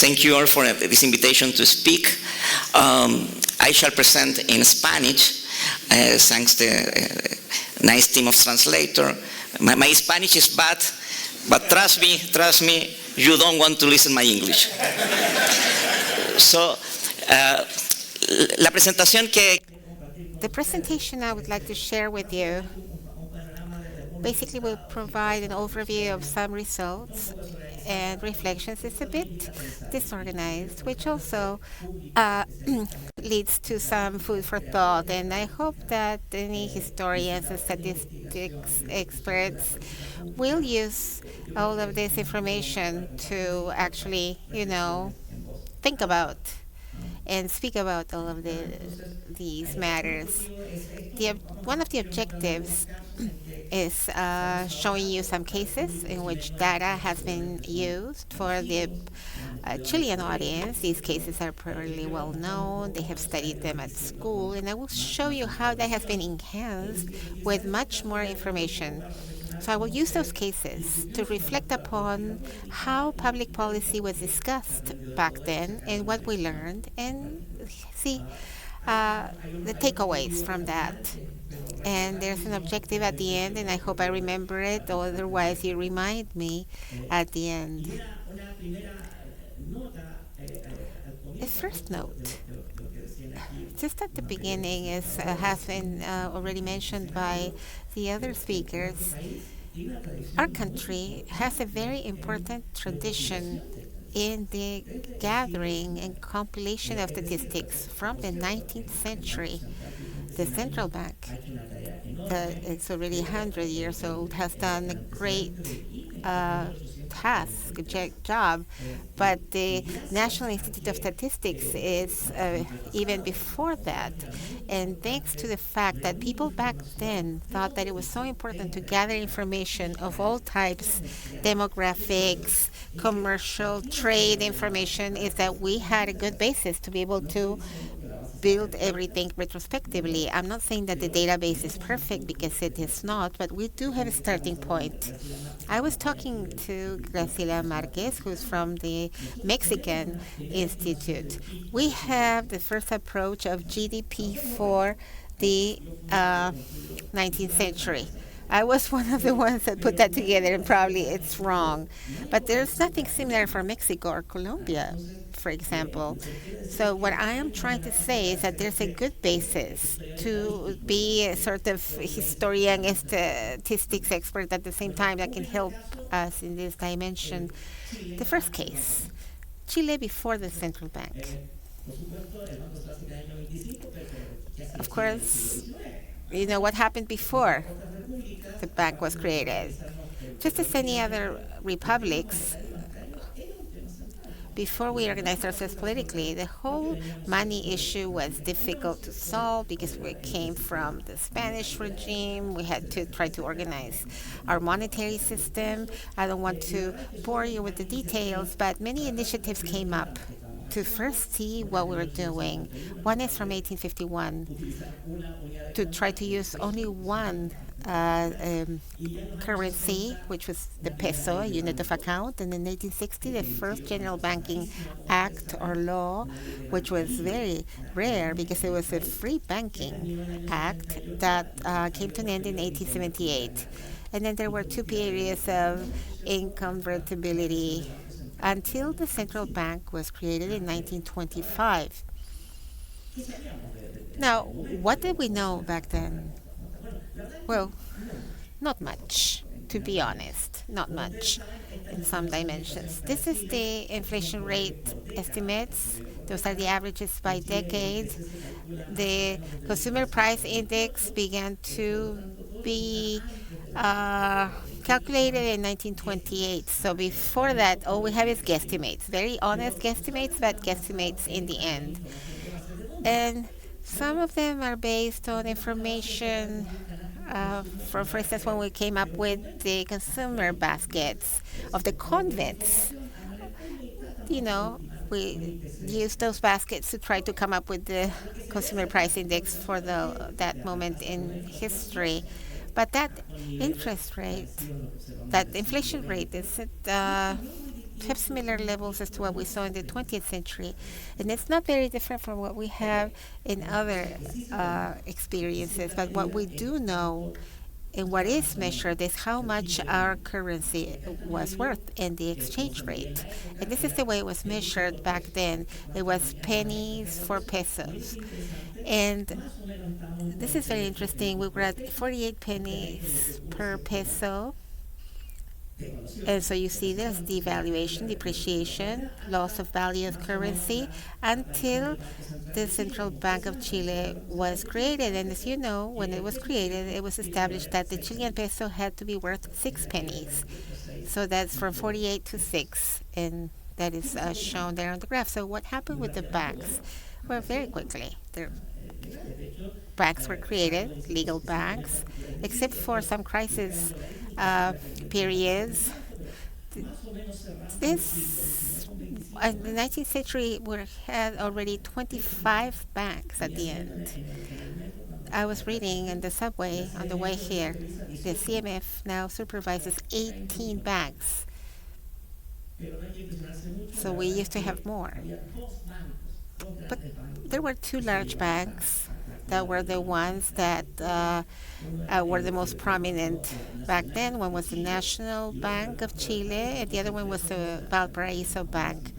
Thank you all for this invitation to speak. I shall present in Spanish, thanks to the nice team of translator. My Spanish is bad, but trust me, you don't want to listen my English. So, la presentación que... The presentation I would like to share with you basically will provide an overview of some results and reflections. It's a bit disorganized, which also leads to some food for thought. And I hope that any historians and statistics experts will use all of this information to actually, think about and speak about all of these matters. One of the objectives is showing you some cases in which data has been used for the Chilean audience. These cases are fairly well known. They have studied them at school, and I will show you how that has been enhanced with much more information. So I will use those cases to reflect upon how public policy was discussed back then and what we learned, and see the takeaways from that. And there's an objective at the end, and I hope I remember it, or otherwise you remind me at the end. A first note, just at the beginning, as has been already mentioned by the other speakers, our country has a very important tradition in the gathering and compilation of statistics from the 19th century. The central bank, it's already 100 years old, has done a great job, but the National Institute of Statistics is even before that. And thanks to the fact that people back then thought that it was so important to gather information of all types, demographics, commercial, trade information, is that we had a good basis to be able to build everything retrospectively. I'm not saying that the database is perfect, because it is not, but we do have a starting point. I was talking to Graciela Marquez, who's from the Mexican Institute. We have the first approach of GDP for the 19th century. I was one of the ones that put that together, and probably it's wrong. But there's nothing similar for Mexico or Colombia, for example. So what I am trying to say is that there's a good basis to be a sort of historian and statistics expert at the same time that can help us in this dimension. The first case, Chile before the central bank. Of course, you know what happened before the bank was created. Just as any other republics, before we organized ourselves politically, the whole money issue was difficult to solve because we came from the Spanish regime. We had to try to organize our monetary system. I don't want to bore you with the details, but many initiatives came up to first see what we were doing. One is from 1851, to try to use only one currency, which was the peso, a unit of account. And in 1860, the first General Banking Act or law, which was very rare because it was a free banking act, that came to an end in 1878. And then there were two periods of inconvertibility until the central bank was created in 1925. Now, what did we know back then? Well, not much, to be honest, not much in some dimensions. This is the inflation rate estimates. Those are the averages by decade. The consumer price index began to be calculated in 1928. So before that, all we have is guesstimates, very honest guesstimates, but guesstimates in the end. And some of them are based on information for instance, when we came up with the consumer baskets of the convents. We used those baskets to try to come up with the consumer price index for that moment in history. But that interest rate, that inflation rate, is have similar levels as to what we saw in the 20th century. And it's not very different from what we have in other experiences. But what we do know and what is measured is how much our currency was worth and the exchange rate. And this is the way it was measured back then. It was pennies for pesos. And this is very interesting. We were at 48 pennies per peso. And so you see there's devaluation, depreciation, loss of value of currency until the Central Bank of Chile was created. And as you know, when it was created, it was established that the Chilean peso had to be worth 6 pennies. So that's from 48 to 6. And that is shown there on the graph. So what happened with the banks? Well, very quickly, the banks were created, legal banks, except for some crisis periods. This in the 19th century we had already 25 banks at the end. I was reading in the subway on the way here. The CMF now supervises 18 banks. So we used to have more. But there were two large banks that were the ones that were the most prominent back then. One was the National Bank of Chile, and the other one was the Valparaiso Bank.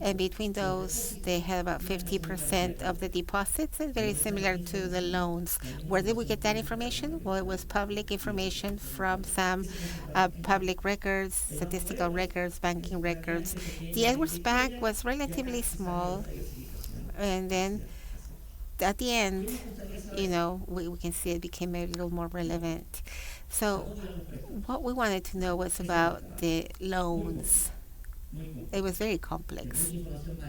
And between those, they had about 50% of the deposits, and very similar to the loans. Where did we get that information? Well, it was public information from some public records, statistical records, banking records. The Edwards Bank was relatively small, and then at the end, we can see it became a little more relevant. So what we wanted to know was about the loans. It was very complex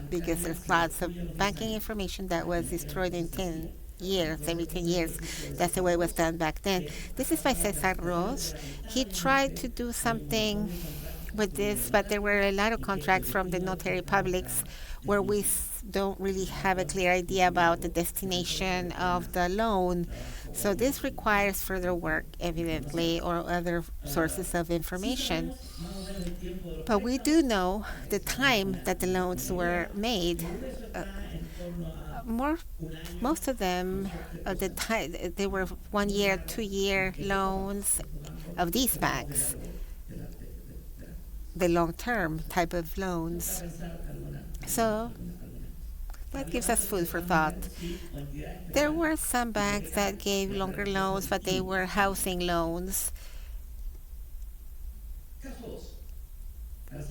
because there's lots of banking information that was destroyed in 10 years, every 10 years. That's the way it was done back then. This is by Cesar Ros. He tried to do something with this, but there were a lot of contracts from the notary publics where we don't really have a clear idea about the destination of the loan. So this requires further work, evidently, or other sources of information. But we do know the time that the loans were made. Most of them, the time they were 1 year, 2 year loans of these banks, the long-term type of loans. So that gives us food for thought. There were some banks that gave longer loans, but they were housing loans.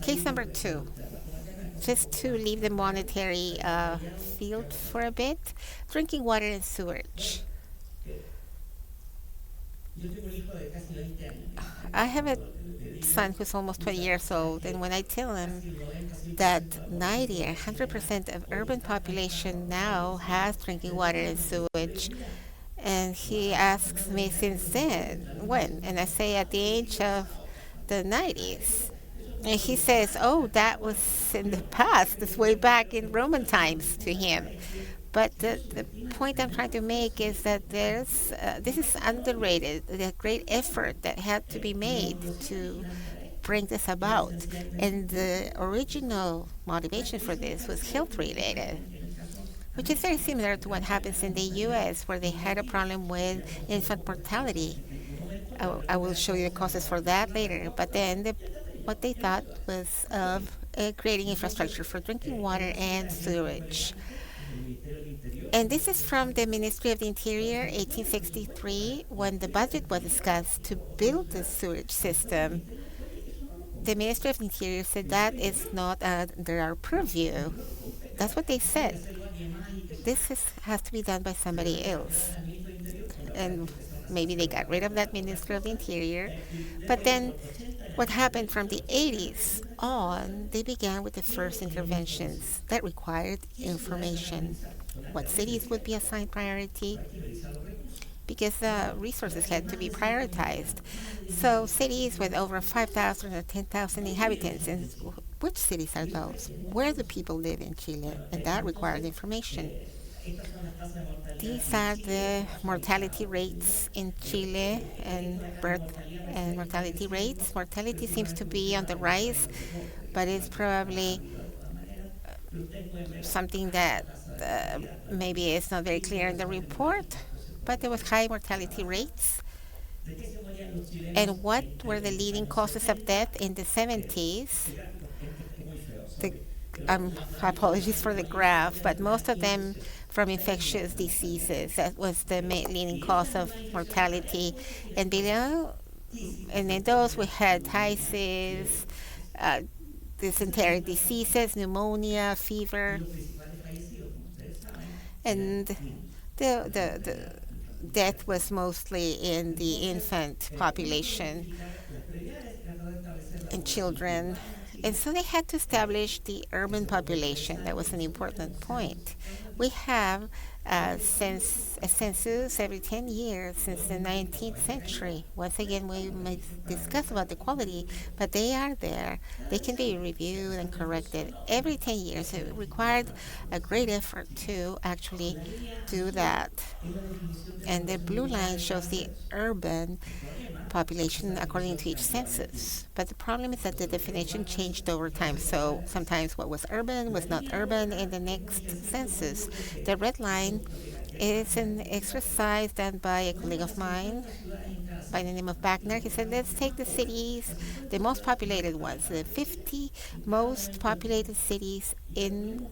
Case number 2, just to leave the monetary field for a bit, drinking water and sewage. I have a son who's almost 20 years old, and when I tell him that 90 or 100% of urban population now has drinking water and sewage, and he asks me since then, when? And I say at the age of the 90s. And he says, oh, that was in the past, it's way back in Roman times to him. But the point I'm trying to make is that this is underrated, the great effort that had to be made to bring this about. And the original motivation for this was health related, which is very similar to what happens in the US, where they had a problem with infant mortality. I will show you the causes for that later. But then what they thought was of creating infrastructure for drinking water and sewage. And this is from the Ministry of the Interior, 1863, when the budget was discussed to build the sewage system. The Ministry of the Interior said that is not under our purview. That's what they said. Has to be done by somebody else. And maybe they got rid of that Ministry of the Interior. But then what happened from the 80s on, they began with the first interventions that required information. What cities would be assigned priority? Because resources had to be prioritized. So cities with over 5,000 or 10,000 inhabitants, and which cities are those? Where do people live in Chile? And that required information. These are the mortality rates in Chile and birth and mortality rates. Mortality seems to be on the rise, but it's probably something that maybe is not very clear in the report. But there was high mortality rates. And what were the leading causes of death in the 70s? The, apologies for the graph, but most of them from infectious diseases. That was the main leading cause of mortality. And below, and in those we had typhus, dysenteric diseases, pneumonia, fever, and the death was mostly in the infant population and children. And so they had to establish the urban population. That was an important point. We have a census every 10 years since the 19th century. Once again, we may discuss about the quality, but they are there. They can be reviewed and corrected every 10 years. It required a great effort to actually do that. And the blue line shows the urban population according to each census. But the problem is that the definition changed over time. So sometimes what was urban was not urban in the next census. The red line is an exercise done by a colleague of mine by the name of Wagner. He said, let's take the cities, the most populated ones, the 50 most populated cities in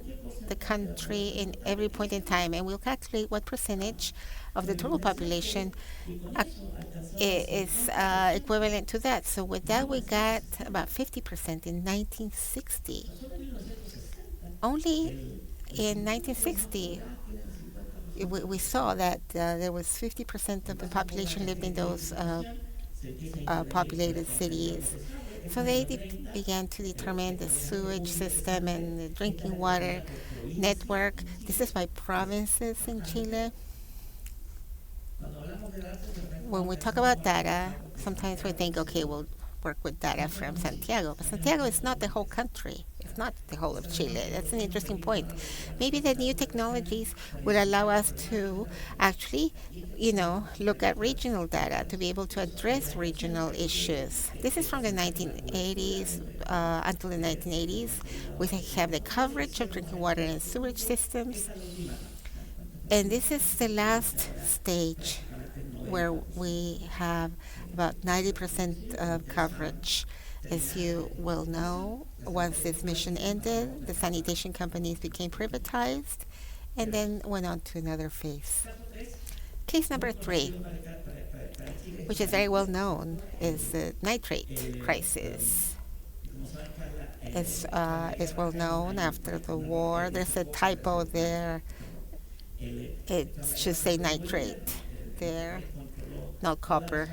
the country in every point in time, and we'll calculate what percentage of the total population is equivalent to that. So with that, we got about 50% in 1960. Only in 1960, we saw that there was 50% of the population lived in those populated cities. So they began to determine the sewage system and the drinking water network. This is by provinces in Chile. When we talk about data, sometimes we think, okay, we'll work with data from Santiago. But Santiago is not the whole country. It's not the whole of Chile. That's an interesting point. Maybe the new technologies will allow us to actually, look at regional data to be able to address regional issues. This is from the 1980s until the 1980s. We have the coverage of drinking water and sewage systems. And this is the last stage where we have about 90% of coverage. As you well know, once this mission ended, the sanitation companies became privatized and then went on to another phase. Case number 3, which is very well known, is the nitrate crisis. It's well known after the war. There's a typo there. It should say nitrate there, not copper.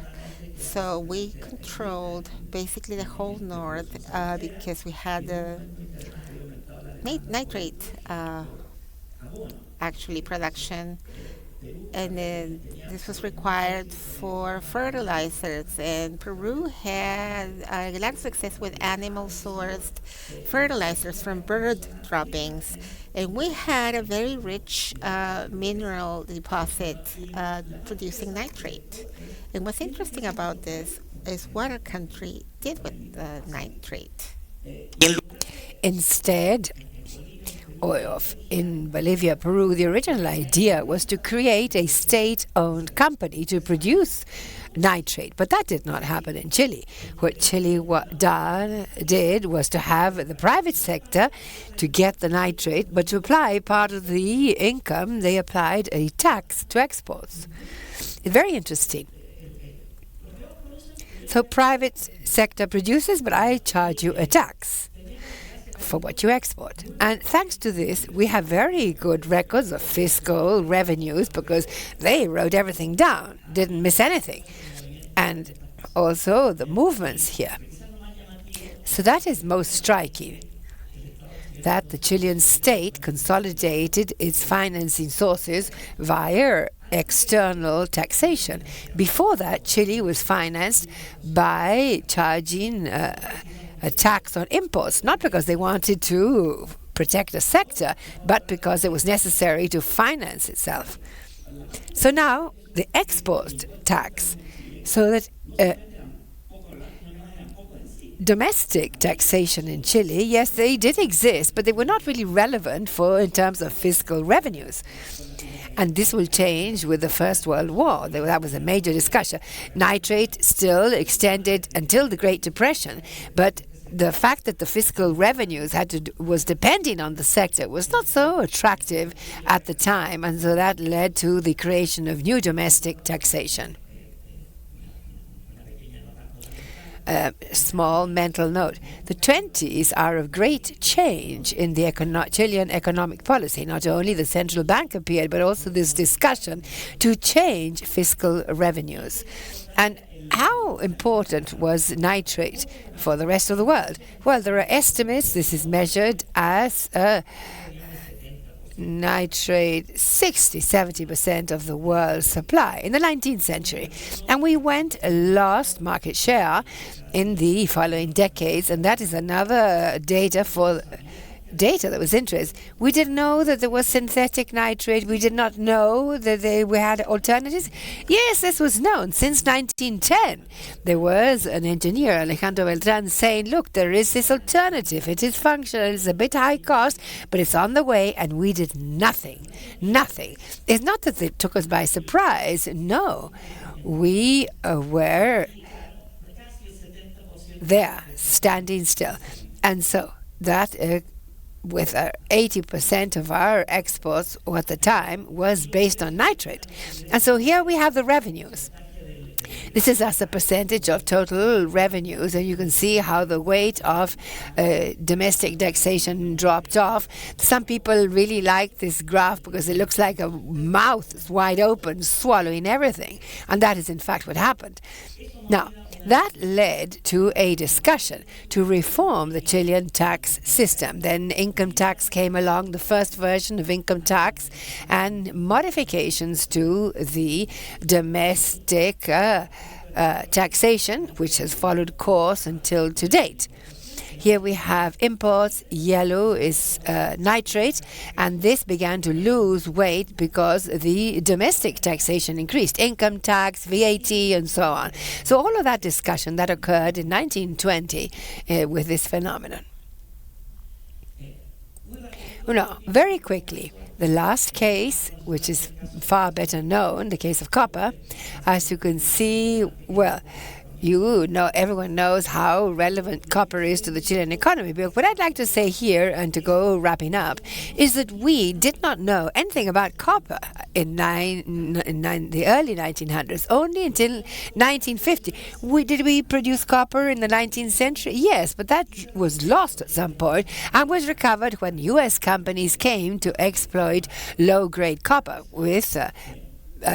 So we controlled basically the whole north because we had the nitrate actually production, and then this was required for fertilizers. And Peru had a lot of success with animal-sourced fertilizers from bird droppings. And we had a very rich mineral deposit producing nitrate. And what's interesting about this is what our country did with the nitrate. Instead of in Bolivia, Peru, the original idea was to create a state-owned company to produce nitrate, but that did not happen in Chile. What Chile did was to have the private sector to get the nitrate, but to apply part of the income, they applied a tax to exports. It's very interesting. So private sector produces, but I charge you a tax for what you export. And thanks to this, we have very good records of fiscal revenues because they wrote everything down, didn't miss anything. And also the movements here. So that is most striking, that the Chilean state consolidated its financing sources via external taxation. Before that, Chile was financed by charging a tax on imports, not because they wanted to protect the sector, but because it was necessary to finance itself. So now the export tax, so that domestic taxation in Chile, yes, they did exist, but they were not really relevant in terms of fiscal revenues. And this will change with the First World War. That was a major discussion. Nitrate still extended until the Great Depression, but the fact that the fiscal revenues was depending on the sector was not so attractive at the time, and so that led to the creation of new domestic taxation. Small mental note. The 20s are of great change in the Chilean economic policy. Not only the central bank appeared, but also this discussion to change fiscal revenues. And how important was nitrate for the rest of the world? Well, there are estimates. This is measured as nitrate 60-70% of the world's supply in the 19th century, and we lost market share in the following decades, and that is another data that was interesting. We didn't know that there was synthetic nitrate. We did not know that we had alternatives. Yes, this was known since 1910. There was an engineer, Alejandro Beltran, saying, look, there is this alternative. It is functional. It's a bit high cost, but it's on the way, and we did nothing. Nothing. It's not that it took us by surprise. No. We were there, standing still. And so that with 80% of our exports at the time was based on nitrate. And so here we have the revenues. This is as a percentage of total revenues, and you can see how the weight of domestic taxation dropped off. Some people really like this graph because it looks like a mouth is wide open, swallowing everything. And that is in fact what happened. Now, that led to a discussion to reform the Chilean tax system. Then income tax came along, the first version of income tax, and modifications to the domestic taxation, which has followed course until to date. Here we have imports. Yellow is nitrate, and this began to lose weight because the domestic taxation increased, income tax, VAT, and so on. So all of that discussion that occurred in 1920 with this phenomenon. Now, very quickly, the last case, which is far better known, the case of copper, as you can see, well, everyone knows how relevant copper is to the Chilean economy. But what I'd like to say here, and to go wrapping up, is that we did not know anything about copper in the early 1900s, only until 1950. Did we produce copper in the 19th century? Yes, but that was lost at some point and was recovered when U.S. companies came to exploit low-grade copper with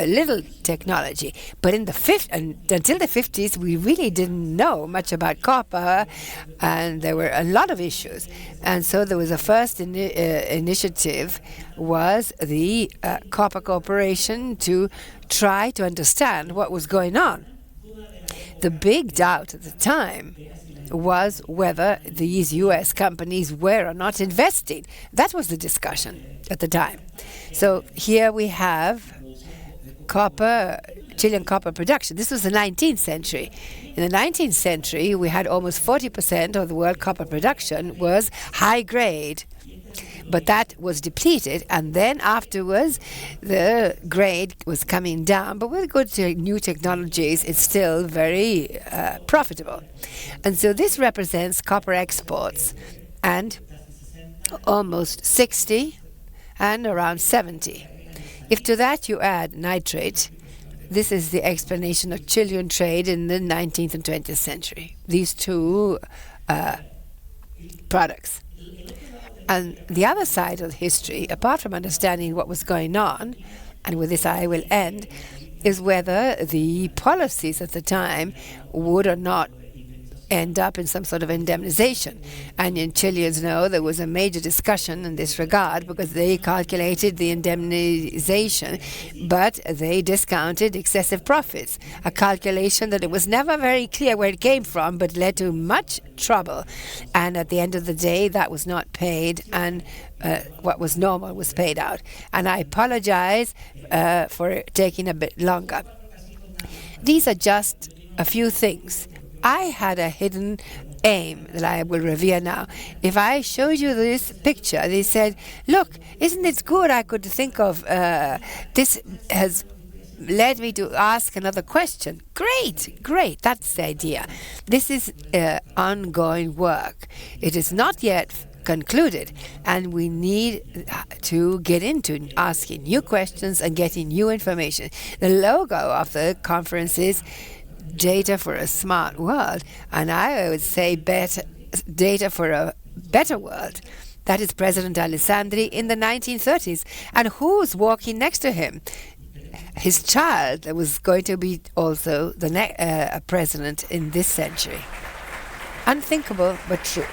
little technology. But until the 50s, we really didn't know much about copper, and there were a lot of issues. And so there was a first initiative, was the Copper Corporation, to try to understand what was going on. The big doubt at the time was whether these U.S. companies were or not investing. That was the discussion at the time. So here we have Chilean copper production. This was the 19th century. In the 19th century, we had almost 40% of the world copper production was high grade. But that was depleted, and then afterwards, the grade was coming down. But with good new technologies, it's still very profitable. And so this represents copper exports, and almost 60 and around 70. If to that you add nitrate, this is the explanation of Chilean trade in the 19th and 20th century. These two products. And the other side of history, apart from understanding what was going on, and with this I will end, is whether the policies at the time would or not end up in some sort of indemnization. And Chileans know there was a major discussion in this regard because they calculated the indemnization, but they discounted excessive profits, a calculation that it was never very clear where it came from, but led to much trouble. And at the end of the day, that was not paid, and what was normal was paid out. And I apologize for taking a bit longer. These are just a few things. I had a hidden aim that I will revere now. If I showed you this picture, they said, look, isn't it good I could think of this has led me to ask another question. Great, that's the idea. This is ongoing work. It is not yet concluded, and we need to get into asking new questions and getting new information. The logo of the conference is Data for a Smart World, and I would say Data for a Better World. That is President Alessandri in the 1930s. And who's walking next to him? His child that was going to be also the president in this century. Unthinkable, but true.